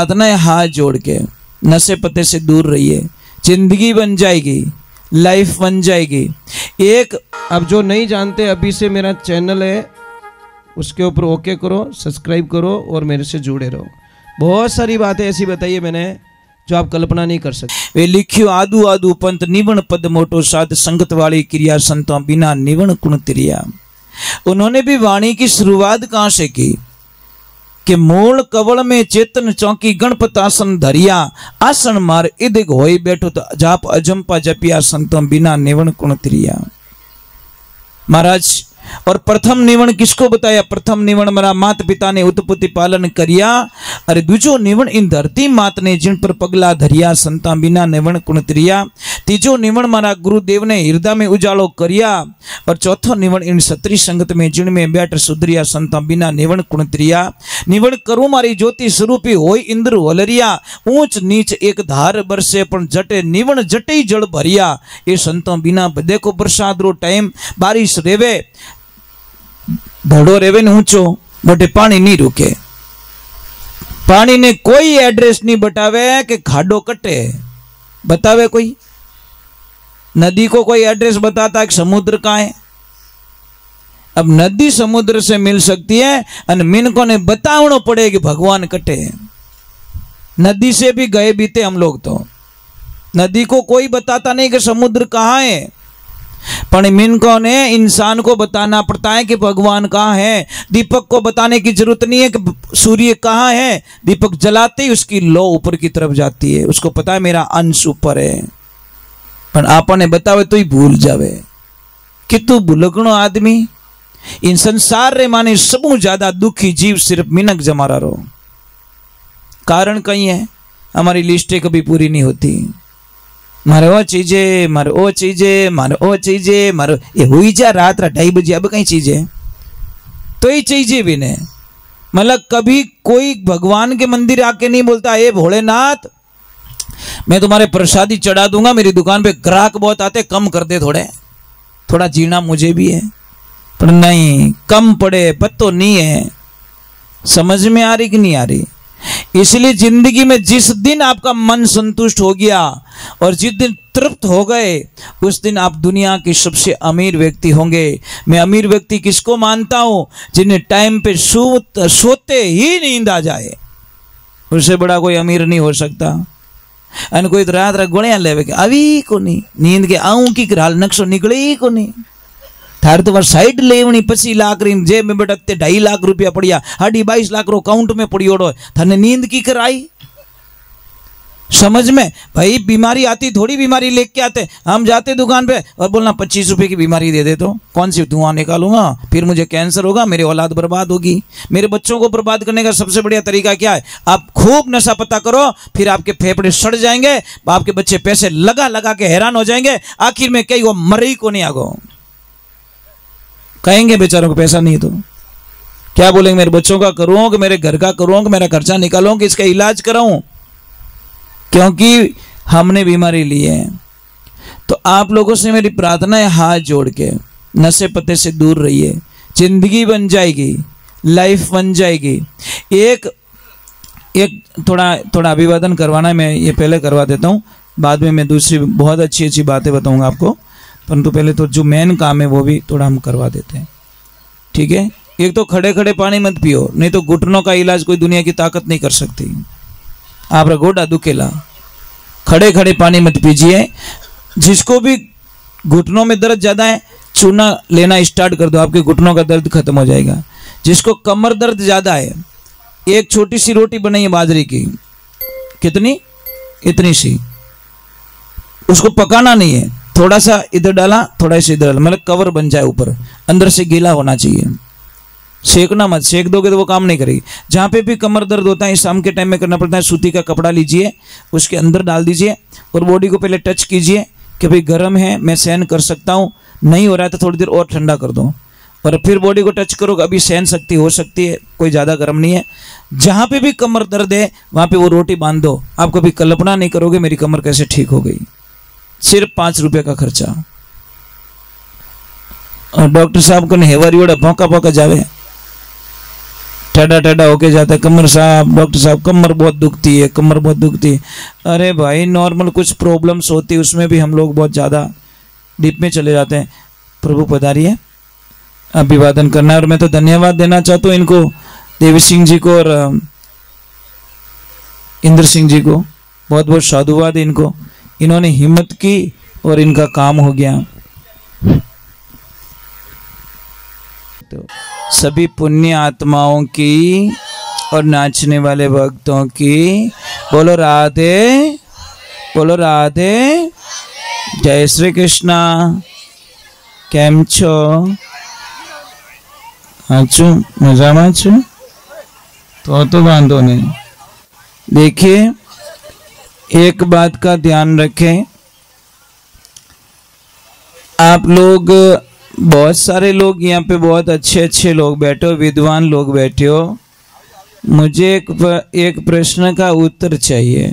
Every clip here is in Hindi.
प्रार्थना है हाथ जोड़ के, नशे पत्ते से दूर रहिए, जिंदगी बन जाएगी, लाइफ बन जाएगी। एक अब जो नहीं जानते, अभी से मेरा चैनल है उसके ऊपर ओके करो, सब्सक्राइब करो और मेरे से जुड़े रहो। बहुत सारी बातें ऐसी बताई है मैंने जो आप कल्पना नहीं कर सकते। वे लिखियो आदू आदू पंत निवण पद मोटो साध संगत वाली क्रिया संतों बिना निवण कुण तिरिया। उन्होंने भी वाणी की शुरुआत कहां से की कि मूल कवल में चेतन चौकी गणपत आसन धरिया, आसन मार इदिग होई बैठो तो जाप अजंपा जपिया संतों बिना निवण कुण तिरिया। महाराज और प्रथम निवण किसको बताया? प्रथम निवण मारा मात पिता ने उत्पत्ति पालन करिया, अरे दूजो निवण इन धरती मात ने जिन पर पगला धरिया संता बिना निवण कुण तिरिया। तीजो निवण मारा गुरुदेव ने हृदय में उजालो करिया, और चौथो निवण इन सत्री संगत में जिन में बैठ सुधरिया संता बिना निवण कुण तिरिया। निवण करूं मारी ज्योति स्वरूपी होई इंद्र वलरिया, ऊंच नीच एक धार बरसे पण जटे निवण जटे जल भरिया। ये संतों बिना देखो बरसात रो टाइम बारिश रेवे, धड़ो रेवे ने ऊंचो बटे पानी नहीं रुके, पानी ने कोई एड्रेस नहीं बतावे कि खाडो कटे, बतावे कोई? नदी को कोई एड्रेस बताता है कि समुद्र कहाँ है? अब नदी समुद्र से मिल सकती है और मिनको ने बतावनो पड़े कि भगवान कटे। नदी से भी गए बीते हम लोग, तो नदी को कोई बताता नहीं कि समुद्र कहाँ है, पर मिनको ने इंसान को बताना पड़ता है कि भगवान कहाँ है। दीपक को बताने की जरूरत नहीं है कि सूर्य कहाँ है, दीपक जलाते ही उसकी लो ऊपर की तरफ जाती है, उसको पता है मेरा अंश ऊपर है। पर आपने बतावे तो ही भूल जावे। कितु भूलगणो आदमी इन संसार रे माने सबू ज्यादा दुखी जीव सिर्फ मिनक जमारा रो। कारण कहीं है, हमारी लिस्टें कभी पूरी नहीं होती। मारे वो चीजें, मारे वो चीजें, मारे वो चीजें, मारे ये हुई जा रात 2:30 बजे, अब कहीं चीजें तो ये चीजें भी नहीं। मतलब कभी कोई भगवान के मंदिर आके नहीं बोलता हे भोलेनाथ मैं तुम्हारे प्रसादी चढ़ा दूंगा, मेरी दुकान पे ग्राहक बहुत आते, कम कर दे, थोड़ा जीना मुझे भी है। पर नहीं, कम पड़े पत्तो नहीं है। समझ में आ रही कि नहीं आ रही? इसलिए जिंदगी में जिस दिन आपका मन संतुष्ट हो गया और जिस दिन तृप्त हो गए, उस दिन आप दुनिया के सबसे अमीर व्यक्ति होंगे। मैं अमीर व्यक्ति किसको मानता हूं? जिन्हें टाइम पे सोते ही नींद आ जाए, उससे बड़ा कोई अमीर नहीं हो सकता। अन कोई तो रात गोलियां लेवे के अभी को नहीं नींद के आऊं की कराल नक्शो निकले ही को नहीं। थार तो साइड लेवनी 25 लाख री जेब में बेटा 2.5 लाख रुपया पड़िया, 22 लाख रो अकाउंट में पड़ियोड़ो, थाने नींद की कराई? समझ में? भाई बीमारी आती थोड़ी बीमारी लेके आते, हम जाते दुकान पे और बोलना 25 रुपए की बीमारी दे दे, तो कौन सी धुआं निकालूंगा, फिर मुझे कैंसर होगा, मेरी औलाद बर्बाद होगी। मेरे बच्चों को बर्बाद करने का सबसे बढ़िया तरीका क्या है? आप खूब नशा पता करो, फिर आपके फेफड़े सड़ जाएंगे, आपके बच्चे पैसे लगा लगा के हैरान हो जाएंगे, आखिर में कई वो मरी को नहीं आगो कहेंगे बेचारों को पैसा नहीं, तो क्या बोलेंगे? मेरे बच्चों का करूं कि मेरे घर का करूं कि मेरा खर्चा निकालूं कि इसका इलाज कराऊं? क्योंकि हमने बीमारी ली है। तो आप लोगों से मेरी प्रार्थना है हाथ जोड़ के, नशे पत्ते से दूर रहिए, जिंदगी बन जाएगी, लाइफ बन जाएगी। एक थोड़ा अभिवादन करवाना है, मैं ये पहले करवा देता हूँ, बाद में मैं दूसरी बहुत अच्छी अच्छी बातें बताऊंगा आपको, परंतु पहले तो जो मेन काम है वो भी थोड़ा हम करवा देते हैं, ठीक है? एक तो खड़े खड़े पानी मत पियो, नहीं तो घुटनों का इलाज कोई दुनिया की ताकत नहीं कर सकती। आप गोडा दुखेला, खड़े खड़े पानी मत पीजिए। जिसको भी घुटनों में दर्द ज्यादा है, चूना लेना स्टार्ट कर दो, आपके घुटनों का दर्द खत्म हो जाएगा। जिसको कमर दर्द ज्यादा है, एक छोटी सी रोटी बनाइए बाजरे की, कितनी? इतनी सी, उसको पकाना नहीं है, थोड़ा सा इधर डाला, थोड़ा सा इधर डाला, मतलब कवर बन जाए, ऊपर अंदर से गीला होना चाहिए। सेकना मत, सेक दोगे तो वो काम नहीं करेगी। जहाँ पे भी कमर दर्द होता है, शाम के टाइम में करना पड़ता है, सूती का कपड़ा लीजिए, उसके अंदर डाल दीजिए और बॉडी को पहले टच कीजिए कि भाई गर्म है, मैं सहन कर सकता हूँ, नहीं हो रहा है तो थोड़ी देर और ठंडा कर दो, और फिर बॉडी को टच करो, अभी सहन शक्ति हो सकती है, कोई ज़्यादा गर्म नहीं है। जहाँ पे भी कमर दर्द है वहाँ पे वो रोटी बांध दो, आप कभी कल्पना नहीं करोगे मेरी कमर कैसे ठीक हो गई। सिर्फ 5 रुपये का खर्चा। और डॉक्टर साहब को हेवर योड़ा भौंका भौंका जावे, टेढ़ा टेढ़ा होके जाता है, कमर साहब डॉक्टर साहब कमर बहुत दुखती है, कमर बहुत दुखती है। अरे भाई नॉर्मल कुछ प्रॉब्लम्स होती है, उसमें भी हम लोग बहुत ज़्यादा डीप में चले जाते हैं। प्रभु पधारिए, अभिवादन करना है। और मैं तो धन्यवाद देना चाहता हूँ इनको, देवी सिंह जी को और इंद्र सिंह जी को, बहुत बहुत साधुवाद इनको, इन्होंने हिम्मत की और इनका काम हो गया। तो सभी पुण्य आत्माओं की और नाचने वाले भक्तों की बोलो राधे, बोलो राधे। जय श्री कृष्णा। केम छो? आछू मजामा छू तो वांधो नहीं। देखिए एक बात का ध्यान रखें, आप लोग बहुत सारे लोग यहाँ पे बहुत अच्छे अच्छे लोग बैठे हो, विद्वान लोग बैठे हो। मुझे एक प्रश्न का उत्तर चाहिए।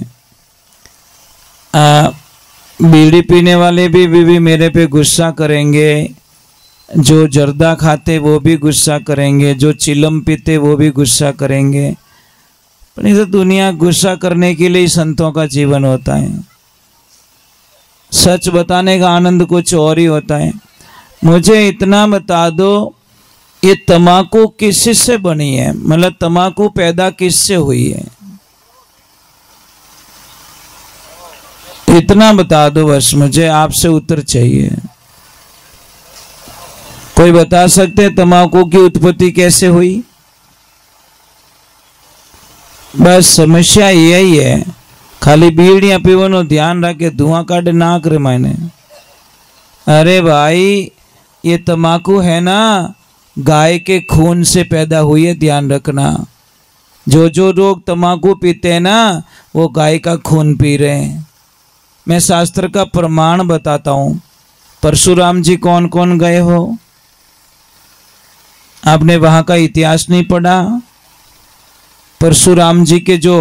बीड़ी पीने वाले भी मेरे पे गुस्सा करेंगे, जो जर्दा खाते वो भी गुस्सा करेंगे, जो चिलम पीते वो भी गुस्सा करेंगे। पर तो दुनिया गुस्सा करने के लिए संतों का जीवन होता है। सच बताने का आनंद कुछ और ही होता है। मुझे इतना बता दो, ये तम्बाकू किससे बनी है? मतलब तम्बाकू पैदा किससे हुई है? इतना बता दो बस, मुझे आपसे उत्तर चाहिए। कोई बता सकते हैं तम्बाकू की उत्पत्ति कैसे हुई? बस समस्या यही है, खाली बीड़ियां पीवनो ध्यान रखे, धुआं काटे नाक रे मायने। अरे भाई ये तम्बाकू है ना, गाय के खून से पैदा हुई है, ध्यान रखना। जो लोग तम्बाकू पीते हैं ना, वो गाय का खून पी रहे हैं। मैं शास्त्र का प्रमाण बताता हूँ। परशुराम जी कौन कौन गए हो? आपने वहां का इतिहास नहीं पढ़ा? परशुराम जी के जो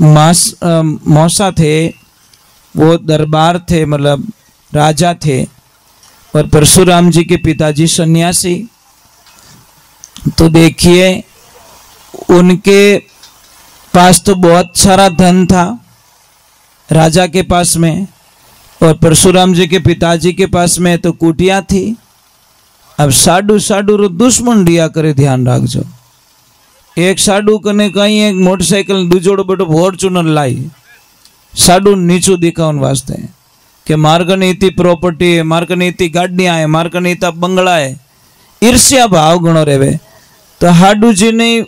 मौसा थे वो दरबार थे, मतलब राजा थे, और परशुराम जी के पिताजी सन्यासी। तो देखिए उनके पास तो बहुत सारा धन था राजा के पास में, और परशुराम जी के पिताजी के पास में तो कुटिया थी। अब साडू साडू दुश्मन दिया करे, ध्यान रखो। एक साडू कने कहीं एक मोटरसाइकिल दूजोड़ो बेटो फॉर्च्यूनर लाई, साडू नीचू दिखावन वास्ते कि मार्गनी इतनी प्रॉपर्टी है, मार्गनी इतनी गाड़ियां है, मार्गनी इतना बंगला है, ईर्ष्या भाव गणो रेवे। तो हाडू जी ने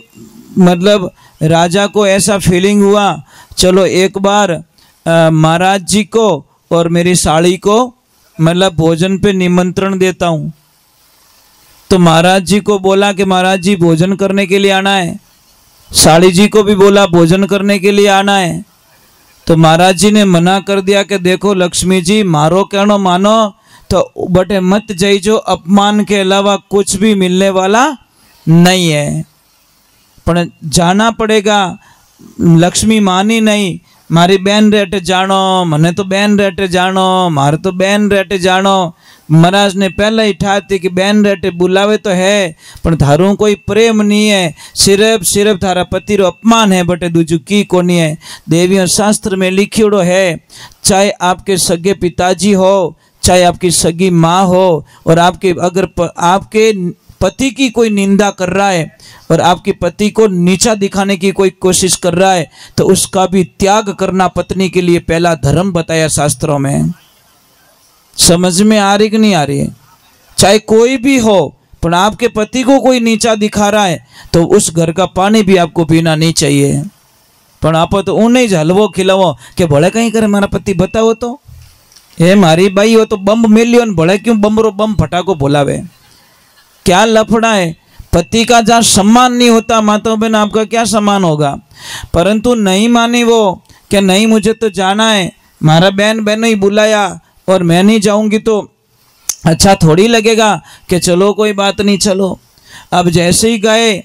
मतलब राजा को ऐसा फीलिंग हुआ, चलो एक बार महाराज जी को और मेरी साड़ी को मतलब भोजन पे निमंत्रण देता हूँ। तो महाराज जी को बोला कि महाराज जी भोजन करने के लिए आना है, साड़ी जी को भी बोला भोजन करने के लिए आना है। तो महाराज जी ने मना कर दिया कि देखो लक्ष्मी जी, मारो कहनो मानो तो बटे मत जाइजो, अपमान के अलावा कुछ भी मिलने वाला नहीं है, पर जाना पड़ेगा। लक्ष्मी मानी नहीं, मारी बहन रेटे जानो, मने तो बहन रेटे जानो, मारे तो बहन रेटे जानो। महाराज ने पहले ही ठाती कि बहन रेटे बुलावे तो है, पर थारू कोई प्रेम नहीं है, सिर्फ थारा पति रो अपमान है, बटे दूजू की कोनी है। देवियों शास्त्र में लिखियोड़ो है, चाहे आपके सगे पिताजी हो, चाहे आपकी सगी माँ हो, और आपके अगर आपके पति की कोई निंदा कर रहा है और आपके पति को नीचा दिखाने की कोई कोशिश कर रहा है, तो उसका भी त्याग करना पत्नी के लिए पहला धर्म बताया शास्त्रों में। समझ में आ रही कि नहीं आ रही है? चाहे कोई भी हो, पर आपके पति को कोई नीचा दिखा रहा है तो उस घर का पानी भी आपको पीना नहीं चाहिए। पर आप तो उन्हें हलवो खिलावो कि भले कहीं करे मारा पति बताओ तो ये मारी बाई हो तो बम मिलियो, भले क्यों बमरो बम फटाको बोलावे? क्या लफड़ा है? पति का जहाँ सम्मान नहीं होता, माता बहन आपका क्या सम्मान होगा? परंतु नहीं मानी वो कि नहीं मुझे तो जाना है, मारा बहन ही बुलाया और मैं नहीं जाऊंगी तो अच्छा थोड़ी लगेगा कि चलो कोई बात नहीं चलो। अब जैसे ही गए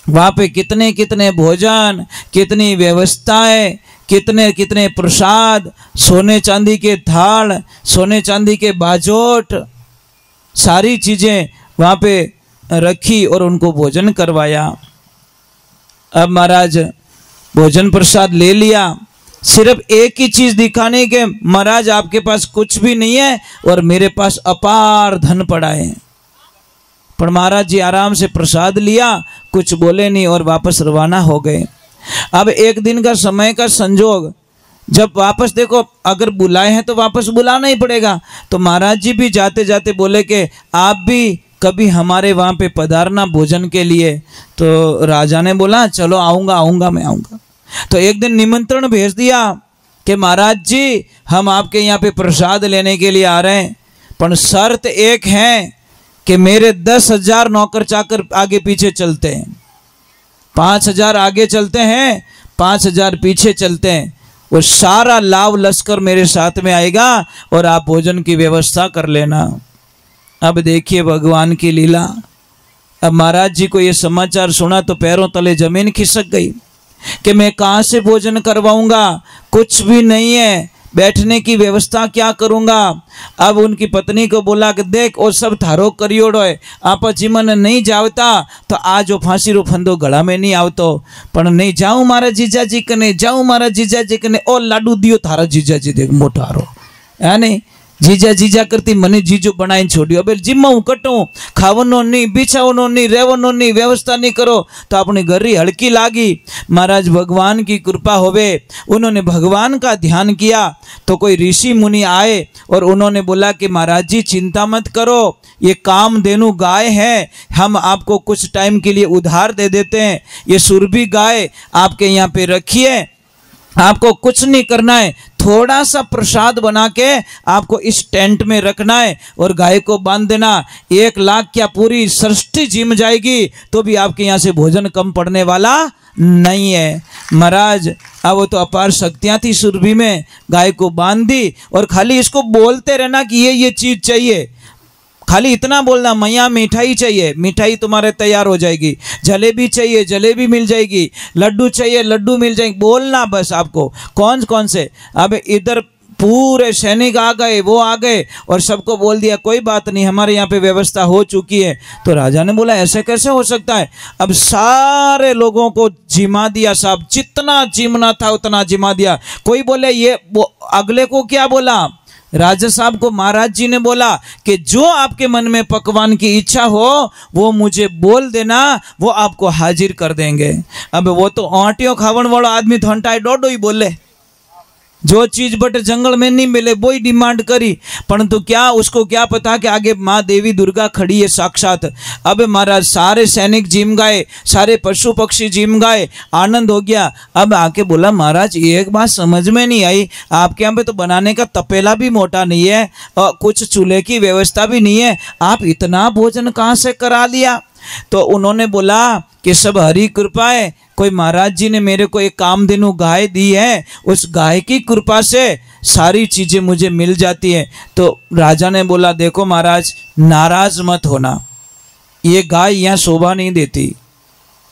वहाँ पे कितने कितने भोजन, कितनी व्यवस्थाएं, कितने कितने प्रसाद, सोने चांदी के थाल, सोने चांदी के बाजोट, सारी चीज़ें वहाँ पे रखी और उनको भोजन करवाया। अब महाराज भोजन प्रसाद ले लिया, सिर्फ एक ही चीज दिखाने के, महाराज आपके पास कुछ भी नहीं है और मेरे पास अपार धन पड़ा है। पर महाराज जी आराम से प्रसाद लिया, कुछ बोले नहीं और वापस रवाना हो गए। अब एक दिन का समय का संजोग, जब वापस देखो अगर बुलाए हैं तो वापस बुलाना ही पड़ेगा। तो महाराज जी भी जाते जाते बोले कि आप भी कभी हमारे वहाँ पे पधारना भोजन के लिए। तो राजा ने बोला चलो आऊँगा मैं आऊँगा। तो एक दिन निमंत्रण भेज दिया कि महाराज जी हम आपके यहाँ पे प्रसाद लेने के लिए आ रहे हैं, पर शर्त एक है कि मेरे 10,000 नौकर चाकर आगे पीछे चलते हैं, 5,000 आगे चलते हैं, 5,000 पीछे चलते हैं, वो सारा लाव लश्कर मेरे साथ में आएगा और आप भोजन की व्यवस्था कर लेना। अब देखिए भगवान की लीला। अब महाराज जी को ये समाचार सुना तो पैरों तले जमीन खिसक गई कि मैं कहाँ से भोजन करवाऊंगा, कुछ भी नहीं है, बैठने की व्यवस्था क्या करूंगा। अब उनकी पत्नी को बोला कि देख वो सब थारो करियोड़ो है, आप जीवन नहीं जावता तो आज वो फांसी रो फंदो गला में नहीं आवतो, पर नहीं जाऊं मारा जीजा जी कने, जाऊं मारा जीजा जी कने, ओ लाडू दियो थारा जीजा जी देख मोटारो है नहीं, जीजा जीजा करती मने जीजो बनाई छोड़ियो। अब जिम्मा कटू खावनो नहीं, बिछावनो नहीं, रेवनो नहीं, व्यवस्था नहीं करो तो अपनी गरी हल्की लागी। महाराज भगवान की कृपा होवे, उन्होंने भगवान का ध्यान किया तो कोई ऋषि मुनि आए और उन्होंने बोला कि महाराज जी चिंता मत करो, ये कामधेनु गाय है, हम आपको कुछ टाइम के लिए उधार दे देते हैं, ये सुरभि गाय आपके यहाँ पे रखिए, आपको कुछ नहीं करना है, थोड़ा सा प्रसाद बना के आपको इस टेंट में रखना है और गाय को बांध देना। 1 लाख क्या पूरी सृष्टि जिम जाएगी तो भी आपके यहाँ से भोजन कम पड़ने वाला नहीं है। महाराज अब वो तो अपार शक्तियाँ थी सुरभि में, गाय को बांध दी और खाली इसको बोलते रहना कि ये चीज़ चाहिए, खाली इतना बोलना मैया मिठाई चाहिए, मिठाई तुम्हारे तैयार हो जाएगी, जलेबी चाहिए जलेबी मिल जाएगी, लड्डू चाहिए लड्डू मिल जाएंगे, बोलना बस आपको कौन कौन से। अब इधर पूरे सैनिक आ गए, वो आ गए और सबको बोल दिया कोई बात नहीं हमारे यहाँ पे व्यवस्था हो चुकी है। तो राजा ने बोला ऐसे कैसे हो सकता है। अब सारे लोगों को जिमा दिया, साहब जितना जिमना था उतना जिमा दिया। कोई बोले ये वो, अगले को क्या बोला, राजा साहब को महाराज जी ने बोला कि जो आपके मन में पकवान की इच्छा हो वो मुझे बोल देना, वो आपको हाजिर कर देंगे। अब वो तो आंटियों खावन वाला आदमी तो हंटाई डोडो ही बोले, जो चीज बट जंगल में नहीं मिले वो ही डिमांड करी, परंतु क्या उसको क्या पता कि आगे माँ देवी दुर्गा खड़ी है साक्षात। अब महाराज सारे सैनिक जिम गए, सारे पशु पक्षी जिम गए, आनंद हो गया। अब आके बोला महाराज एक बात समझ में नहीं आई, आपके यहाँ पे तो बनाने का तपेला भी मोटा नहीं है और कुछ चूल्हे की व्यवस्था भी नहीं है, आप इतना भोजन कहाँ से करा लिया। तो उन्होंने बोला कि सब हरी कृपा है, कोई महाराज जी ने मेरे को एक कामधेनु गाय दी है, उस गाय की कृपा से सारी चीज़ें मुझे मिल जाती हैं। तो राजा ने बोला देखो महाराज नाराज मत होना, ये गाय यहाँ शोभा नहीं देती,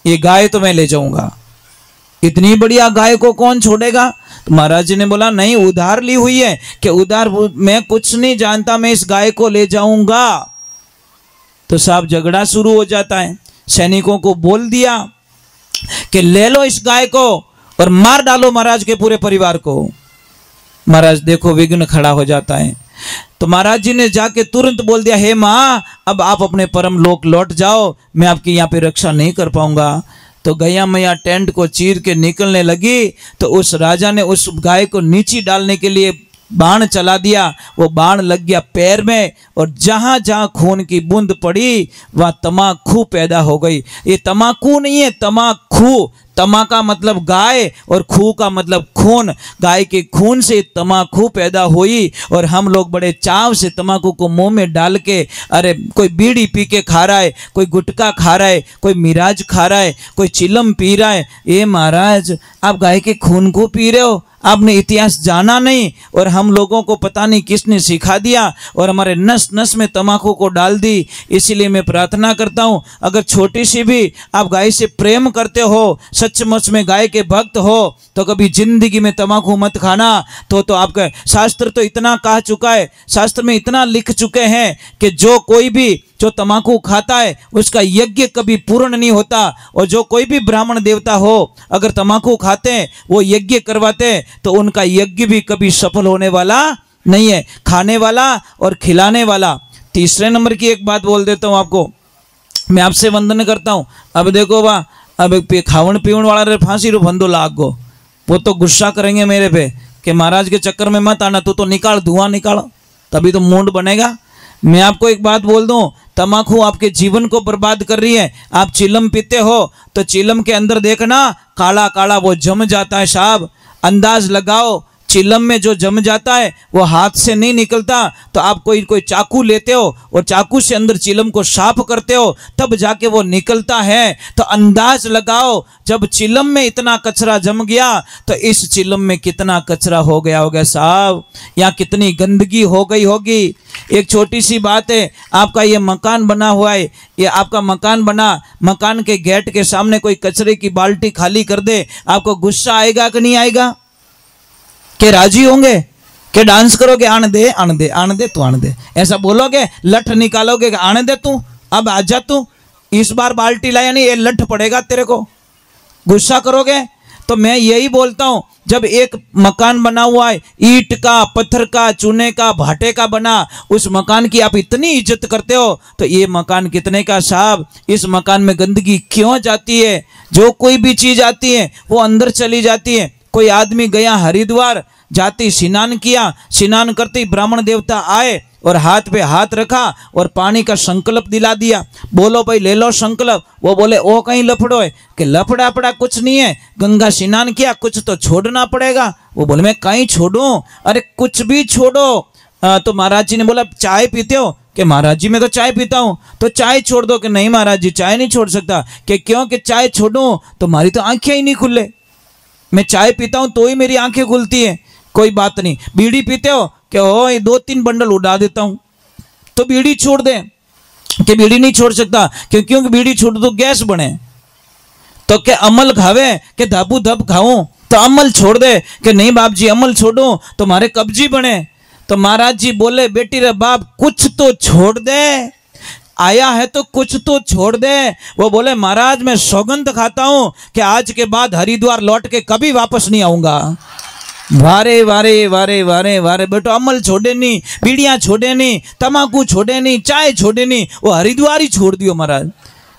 ये गाय तो मैं ले जाऊंगा, इतनी बढ़िया गाय को कौन छोड़ेगा। तो महाराज जी ने बोला नहीं उधार ली हुई है कि उधार मैं कुछ नहीं जानता, मैं इस गाय को ले जाऊंगा। तो साहब झगड़ा शुरू हो जाता है, सैनिकों को बोल दिया कि ले लो इस गाय को और मार डालो महाराज के पूरे परिवार को। महाराज देखो विघ्न खड़ा हो जाता है। तो महाराज जी ने जाके तुरंत बोल दिया हे माँ अब आप अपने परम लोक लौट जाओ, मैं आपकी यहाँ पे रक्षा नहीं कर पाऊंगा। तो गैया मैया टेंट को चीर के निकलने लगी तो उस राजा ने उस गाय को नीचे डालने के लिए बाण चला दिया, वो बाण लग गया पैर में और जहाँ जहाँ खून की बूंद पड़ी वहाँ तमाकू पैदा हो गई। ये तमाकू नहीं है तमाकू, तमा का मतलब गाय और खू का मतलब खून, गाय के खून से तमाकू पैदा हुई और हम लोग बड़े चाव से तमाकू को मुंह में डाल के, अरे कोई बीड़ी पी के खा रहा है, कोई गुटखा खा रहा है, कोई मिराज खा रहा है, कोई चिलम पी रहा है। ये महाराज आप गाय के खून को पी रहे हो, आपने इतिहास जाना नहीं और हम लोगों को पता नहीं किसने सिखा दिया और हमारे नस नस में तम्बाकू को डाल दी। इसीलिए मैं प्रार्थना करता हूँ अगर छोटी सी भी आप गाय से प्रेम करते हो, सचमुच में गाय के भक्त हो तो कभी जिंदगी में तम्बाकू मत खाना। तो आपका शास्त्र तो इतना कह चुका है, शास्त्र में इतना लिख चुके हैं कि जो कोई भी जो तम्बाकू खाता है उसका यज्ञ कभी पूर्ण नहीं होता। और जो कोई भी ब्राह्मण देवता हो अगर तम्बाकू खाते हैं, वो यज्ञ करवाते हैं, तो उनका यज्ञ भी कभी सफल होने वाला नहीं है। खाने वाला और खिलाने वाला। तीसरे नंबर की एक बात बोल देता हूँ आपको, मैं आपसे वंदन करता हूँ। अब देखो वाह, अब खावन पीवन वाला रे फांसी रू फंदो लाग गो, वो तो गुस्सा करेंगे मेरे पे कि महाराज के चक्कर में मत आना, तू तो निकाल, धुआं निकाल, तभी तो मूड बनेगा। मैं आपको एक बात बोल दूं, तम्बाकू आपके जीवन को बर्बाद कर रही है। आप चिलम पीते हो तो चिलम के अंदर देखना काला काला वो जम जाता है साहब। अंदाज लगाओ, चिलम में जो जम जाता है वो हाथ से नहीं निकलता। तो आप कोई चाकू लेते हो और चाकू से अंदर चिलम को साफ करते हो, तब जाके वो निकलता है। तो अंदाज लगाओ, जब चिलम में इतना कचरा जम गया तो इस चिलम में कितना कचरा हो गया होगा साहब, यहाँ कितनी गंदगी हो गई होगी। एक छोटी सी बात है, आपका ये मकान बना हुआ है, ये आपका मकान बना, मकान के गेट के सामने कोई कचरे की बाल्टी खाली कर दे, आपको गुस्सा आएगा कि नहीं आएगा? के राजी होंगे? के डांस करोगे, आने दे आने दे आने दे तू आने दे, ऐसा बोलोगे? लठ निकालोगे कि आने दे तू, अब आजा तू, इस बार बाल्टी लाया नहीं, ये लठ पड़ेगा तेरे को, गुस्सा करोगे? तो मैं यही बोलता हूं, जब एक मकान बना हुआ है, ईंट का, पत्थर का, चूने का, भाटे का बना, उस मकान की आप इतनी इज्जत करते हो, तो ये मकान कितने का साहब? इस मकान में गंदगी क्यों जाती है? जो कोई भी चीज आती है वो अंदर चली जाती है। कोई आदमी गया हरिद्वार, जाती स्नान किया, स्नान करते ही ब्राह्मण देवता आए और हाथ पे हाथ रखा और पानी का संकल्प दिला दिया। बोलो भाई ले लो संकल्प। वो बोले ओ कहीं लफड़ो है, कि लफड़ा पड़ा कुछ नहीं है, गंगा स्नान किया, कुछ तो छोड़ना पड़ेगा। वो बोले मैं कहीं छोड़ूं? अरे कुछ भी छोड़ो। तो महाराज जी ने बोला चाय पीते हो? कि महाराज जी मैं तो चाय पीता हूँ। तो चाय छोड़ दो। कि नहीं महाराज जी चाय नहीं छोड़ सकता। कि क्यों? कि चाय छोड़ूं तो हमारी तो आंखें ही नहीं खुले, मैं चाय पीता हूं तो ही मेरी आंखें खुलती है। कोई बात नहीं। बीड़ी पीते हो? कि ओ 2-3 बंडल उड़ा देता हूं, तो बीड़ी छोड़ दे। कि बीड़ी नहीं छोड़ सकता, क्योंकि बीड़ी छोड़ दो गैस बने। तो क्या अमल खावे? कि धाबू धब खाऊं, तो अमल छोड़ दे। कि नहीं बाप जी अमल छोड़ो तो हमारे कब्जी बने। तो महाराज जी बोले बेटी रे बाप कुछ तो छोड़ दे, आया है तो कुछ तो छोड़ दे। वो बोले महाराज मैं सौगंध खाता हूं कि आज के बाद हरिद्वार लौट के कभी वापस नहीं आऊंगा। वारे वारे वारे वारे वारे बेटो, अमल छोड़े नहीं, बीड़ियां छोड़े नहीं, तम्बाकू छोड़े नहीं, चाय छोड़े नहीं, वो हरिद्वार ही छोड़ दियो महाराज।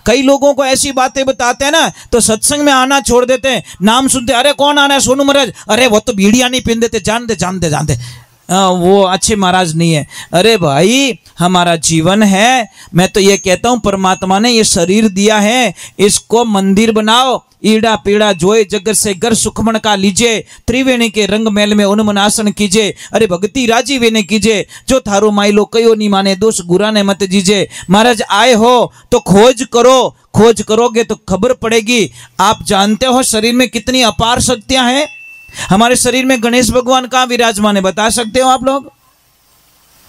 कई लोगों को ऐसी बातें बताते हैं ना, तो सत्संग में आना छोड़ देते हैं, नाम सुनते अरे कौन आना है सोनू महाराज, अरे वो तो बीड़ियां नहीं पीन देते, जानते जानते जानते वो अच्छे महाराज नहीं है। अरे भाई हमारा जीवन है, मैं तो ये कहता हूं परमात्मा ने ये शरीर दिया है, इसको मंदिर बनाओ। ईड़ा पीड़ा जोए जगत से घर सुखमण का लीजिए, त्रिवेणी के रंग मैल में उन्मनासन कीजिए, अरे भक्ति राजी वेने कीजिए, जो थारो माइलो कयो नहीं माने दोष गुरा ने मत जीजे। महाराज आए हो तो खोज करो, खोज करोगे तो खबर पड़ेगी। आप जानते हो शरीर में कितनी अपार शक्तियां हैं। हमारे शरीर में गणेश भगवान कहाँ विराजमान है, बता सकते हो आप लोग?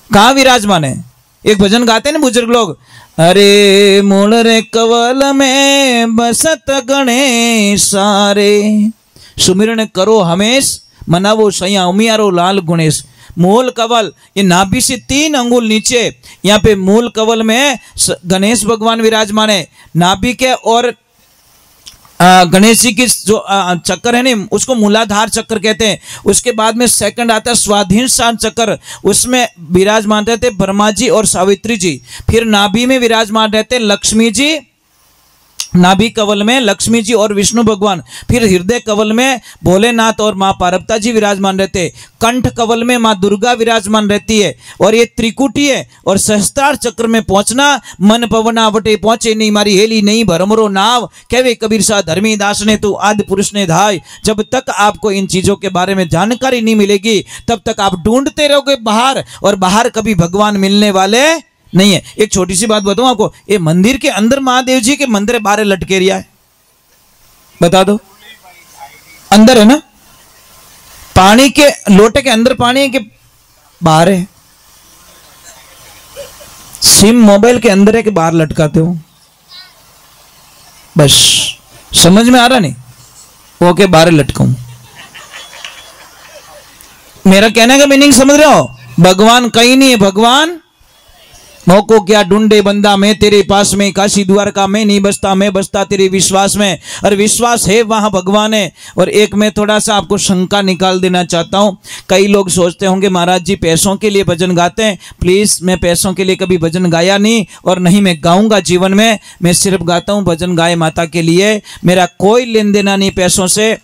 कहाँ विराजमान है? एक भजन गाते हैं ना बुजुर्ग लोग, अरे मूल रे कवल में बसत गणेश सारे, सुमिरन करो हमेश मनावो सैया उमियारो लाल गणेश। मूल कवल, ये नाभि से 3 अंगुल नीचे, यहाँ पे मूल कवल में गणेश भगवान विराजमान है। नाभि के और गणेश जी की जो चक्कर है ना, उसको मूलाधार चक्र कहते हैं। उसके बाद में सेकंड आता है स्वाधीन चक्र, उसमें विराजमान रहते ब्रह्मा जी और सावित्री जी। फिर नाभि में विराजमान रहते लक्ष्मी जी, नाभि कवल में लक्ष्मी जी और विष्णु भगवान। फिर हृदय कवल में भोलेनाथ और माँ पार्वती जी विराजमान रहते। कंठ कवल में माँ दुर्गा विराजमान रहती है। और ये त्रिकुटी है। और सहस्त्रार चक्र में पहुंचना, मन पवना वटे पहुंचे नहीं मारी हेली नहीं भरमरो नाव, कहवे कबीर सा धर्मी दास ने तू आदि पुरुष ने धाय। जब तक आपको इन चीजों के बारे में जानकारी नहीं मिलेगी तब तक आप ढूंढते रहोगे बाहर, और बाहर कभी भगवान मिलने वाले नहीं है। एक छोटी सी बात बताऊं आपको, ये मंदिर के अंदर महादेव जी के मंदिर बाहर लटके रिया है, बता दो? अंदर है ना, पानी के लोटे के अंदर पानी है कि बाहर है? सिम मोबाइल के अंदर है कि बाहर लटकाते हो? बस समझ में आ रहा नहीं? वो के बाहर लटकाऊं, मेरा कहने का मीनिंग समझ रहे हो? भगवान कहीं नहीं है, भगवान मौको क्या ढूंढे बंदा, मैं तेरे पास में, काशी द्वारका में नहीं बसता, मैं बसता तेरे विश्वास में, और विश्वास है वहाँ भगवान है। और एक मैं थोड़ा सा आपको शंका निकाल देना चाहता हूँ। कई लोग सोचते होंगे महाराज जी पैसों के लिए भजन गाते हैं। प्लीज़, मैं पैसों के लिए कभी भजन गाया नहीं और नहीं मैं गाऊंगा जीवन में। मैं सिर्फ गाता हूँ भजन गाय माता के लिए, मेरा कोई लेन देना नहीं पैसों से।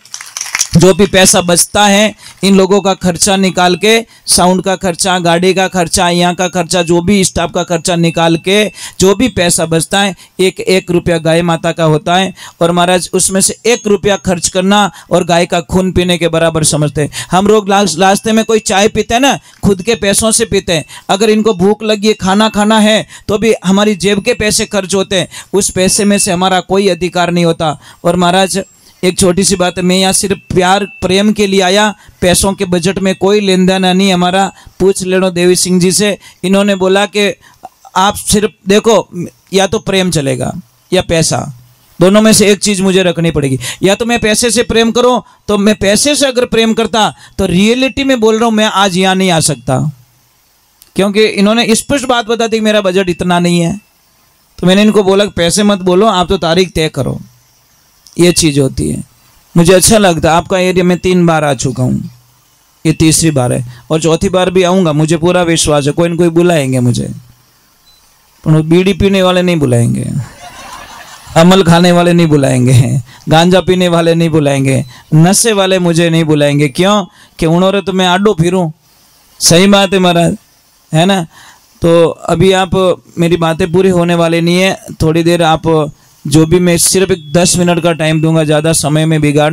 जो भी पैसा बचता है इन लोगों का खर्चा निकाल के, साउंड का खर्चा, गाड़ी का खर्चा, यहाँ का खर्चा, जो भी स्टाफ का खर्चा निकाल के जो भी पैसा बचता है, एक एक रुपया गाय माता का होता है। और महाराज उसमें से 1 रुपया खर्च करना और गाय का खून पीने के बराबर समझते हैं। हम लोग रास्ते में कोई चाय पीते हैं ना, खुद के पैसों से पीते हैं। अगर इनको भूख लगी है, खाना खाना है, तो भी हमारी जेब के पैसे खर्च होते हैं, उस पैसे में से हमारा कोई अधिकार नहीं होता। और महाराज एक छोटी सी बात है, मैं यहाँ सिर्फ प्यार प्रेम के लिए आया, पैसों के बजट में कोई लेन देन नहीं हमारा। पूछ लेनो देवी सिंह जी से, इन्होंने बोला कि आप सिर्फ देखो, या तो प्रेम चलेगा या पैसा, दोनों में से एक चीज़ मुझे रखनी पड़ेगी। या तो मैं पैसे से प्रेम करूं, तो मैं पैसे से अगर प्रेम करता तो रियलिटी में बोल रहा हूं मैं आज यहाँ नहीं आ सकता, क्योंकि इन्होंने स्पष्ट बात बता दी कि मेरा बजट इतना नहीं है। तो मैंने इनको बोला पैसे मत बोलो, आप तो तारीख तय करो। ये चीज़ होती है। मुझे अच्छा लगता है। आपका एरिया में 3 बार आ चुका हूँ, ये तीसरी बार है और चौथी बार भी आऊँगा। मुझे पूरा विश्वास है कोई न कोई बुलाएंगे मुझे, पर बीड़ी पीने वाले नहीं बुलाएंगे, अमल खाने वाले नहीं बुलाएंगे, गांजा पीने वाले नहीं बुलाएंगे, नशे वाले मुझे नहीं बुलाएंगे। क्यों कि उन्होंने तो मैं आडो फिरूं। सही बात है महाराज, है ना। तो अभी आप मेरी बातें पूरी होने वाली नहीं है, थोड़ी देर आप जो भी, मैं सिर्फ 10 मिनट का टाइम दूंगा, ज़्यादा समय में बिगाड़ना